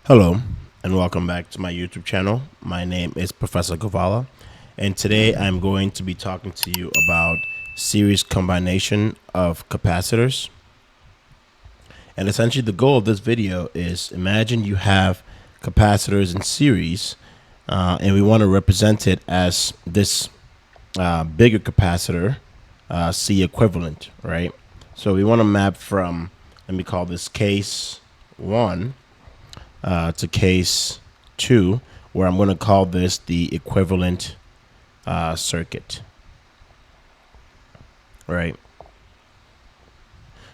Hello, and welcome back to my YouTube channel. My name is Professor Govalla, and today I'm going to be talking to you about series combination of capacitors. And essentially the goal of this video is imagine you have capacitors in series, and we want to represent it as this bigger capacitor, C equivalent, right? So we want to map from, let me call this case 1 to case 2, where I'm going to call this the equivalent circuit, right?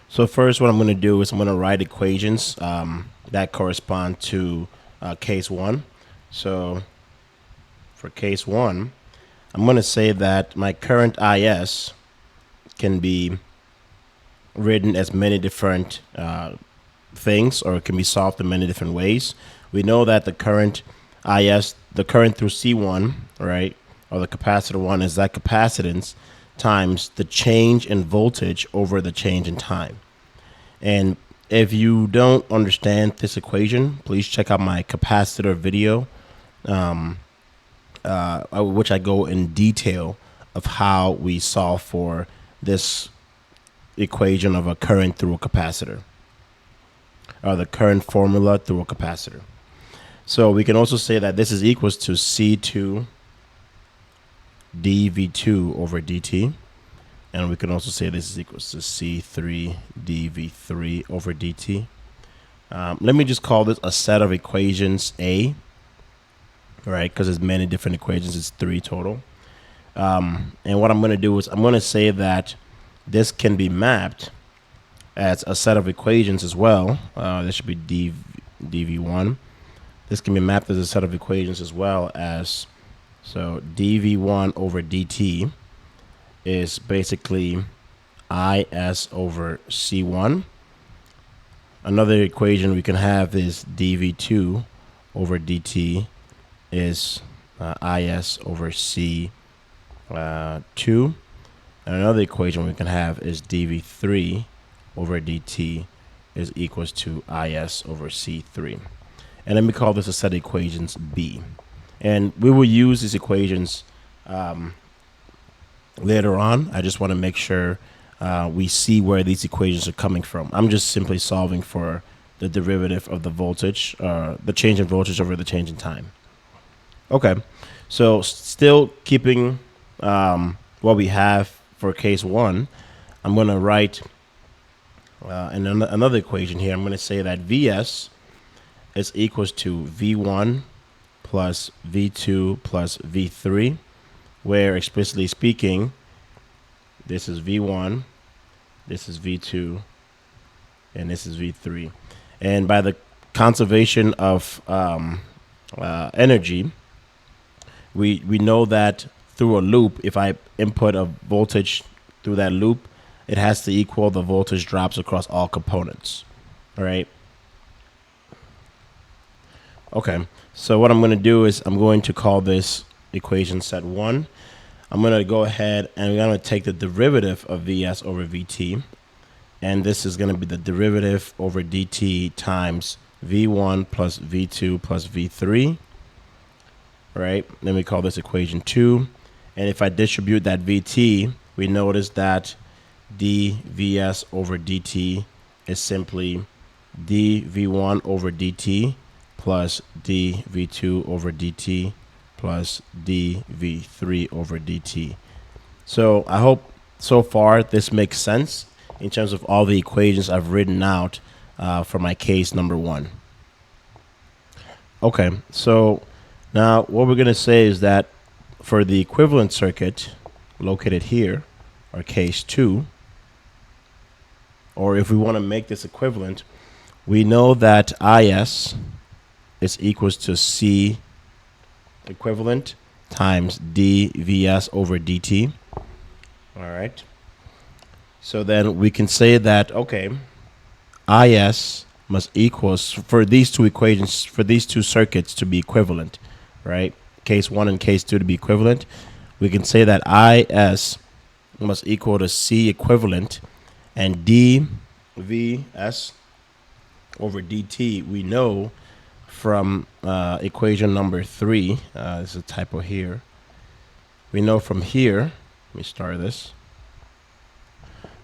So first, what I'm going to do is I'm going to write equations that correspond to case 1. So for case 1, I'm going to say that my current IS can be written as many different things, or it can be solved in many different ways. We know that the current IS, the current through C1, right, or the capacitor 1 is that capacitance times the change in voltage over the change in time. And if you don't understand this equation, please check out my capacitor video, which I go in detail of how we solve for this equation of a current through a capacitor, or the current formula through a capacitor. So we can also say that this is equals to C2 dV2 over dt. And we can also say this is equals to C3 dV3 over dt. Let me just call this a set of equations A, right? Because there's many different equations. It's 3 total. And what I'm going to do is I'm going to say that this can be mapped as a set of equations as well. This should be dV1. This can be mapped as a set of equations as well as, so dV1 over dt is basically IS over C1. Another equation we can have is dV2 over dt is IS over C2. And another equation we can have is dV3 over dt is equals to IS over C3. And let me call this a set of equations B. And we will use these equations later on. I just want to make sure we see where these equations are coming from. I'm just simply solving for the derivative of the voltage, the change in voltage over the change in time. Okay, so still keeping what we have for case 1, I'm going to write another equation here. I'm going to say that Vs is equals to V1 plus V2 plus V3, where explicitly speaking, this is V1, this is V2, and this is V3. And by the conservation of energy, we know that through a loop, if I input a voltage through that loop, it has to equal the voltage drops across all components. All right. Okay, so what I'm going to do is I'm going to call this equation set 1. I'm going to go ahead and we're going to take the derivative of Vs over Vt. And this is going to be the derivative over dt times V1 plus V2 plus V3. All right, let me call this equation 2. And if I distribute that Vt, we notice that dVs over dt is simply dV1 over dt plus dV2 over dt plus dV3 over dt. So I hope so far this makes sense in terms of all the equations I've written out for my case number 1. Okay, so now what we're going to say is that for the equivalent circuit located here, or case 2, or if we want to make this equivalent, we know that IS is equals to C equivalent times dVs over dt. All right. So then we can say that, okay, IS must equals, for these two equations, for these two circuits to be equivalent, right? Case 1 and case 2 to be equivalent. We can say that IS must equal to C equivalent, and dVs over dt, we know from equation number 3, there's a typo here. We know from here, let me start this.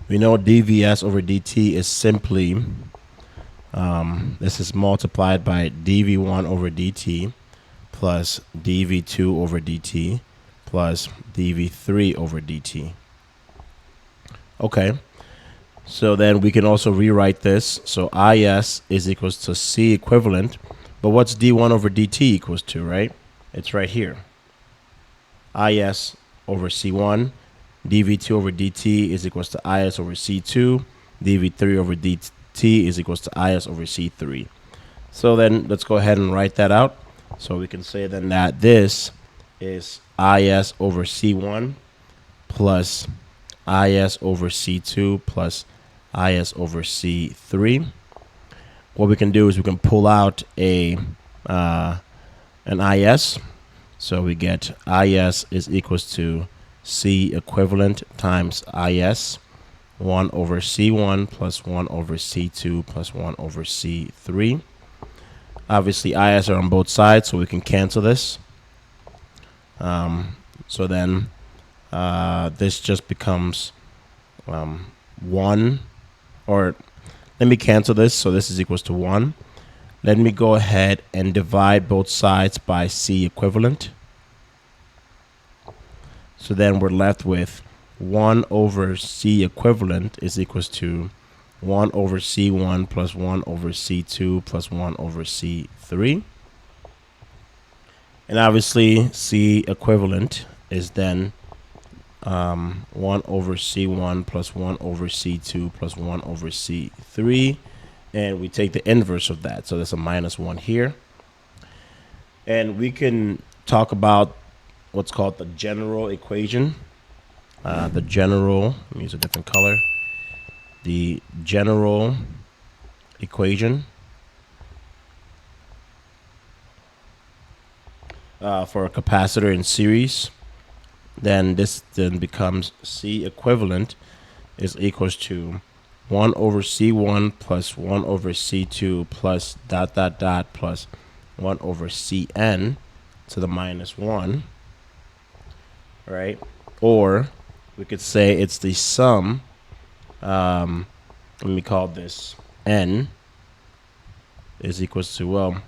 We know dvs over dt is simply, this is multiplied by dv1 over dt plus dv2 over dt plus dv3 over dt. Okay, so then we can also rewrite this. So is is equals to c equivalent, but what's d1 over dt equals to, right? It's right here. Is over c1, dv2 over dt is equals to is over c2, dv3 over dt is equals to is over c3. So then let's go ahead and write that out. So we can say then that this is is over c1 plus is over c2 plus is over c3. What we can do is we can pull out an is. So we get is is equals to c equivalent times is 1 over c1 plus 1 over c2 plus 1 over c3. Obviously is are on both sides, so we can cancel this. So then this just becomes 1, or let me cancel this. So this is equals to 1. Let me go ahead and divide both sides by c equivalent. So then we're left with 1 over c equivalent is equals to 1 over c1 plus 1 over c2 plus 1 over c3. And obviously c equivalent is then 1 over c1 plus 1 over c2 plus 1 over c3. And we take the inverse of that. So there's a -1 here. And we can talk about what's called the general equation. Let me use a different color. The general equation for a capacitor in series. Then this then becomes C equivalent is equals to 1 over C1 plus 1 over C2 plus ... plus 1 over Cn to the -1, right? Or we could say it's the sum, let me call this n, is equals to, well,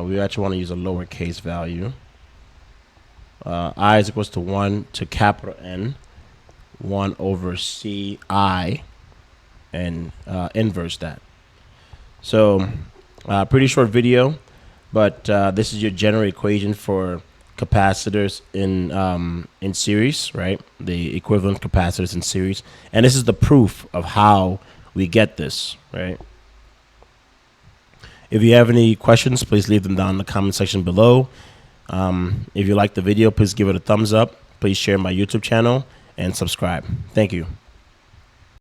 we actually want to use a lowercase value. I is equals to 1 to capital N, 1 over Ci, and inverse that. So pretty short video, but this is your general equation for capacitors in series, right? The equivalent capacitors in series. And this is the proof of how we get this, right? If you have any questions, please leave them down in the comment section below. If you like the video, please give it a thumbs up. Please share my YouTube channel and subscribe. Thank you.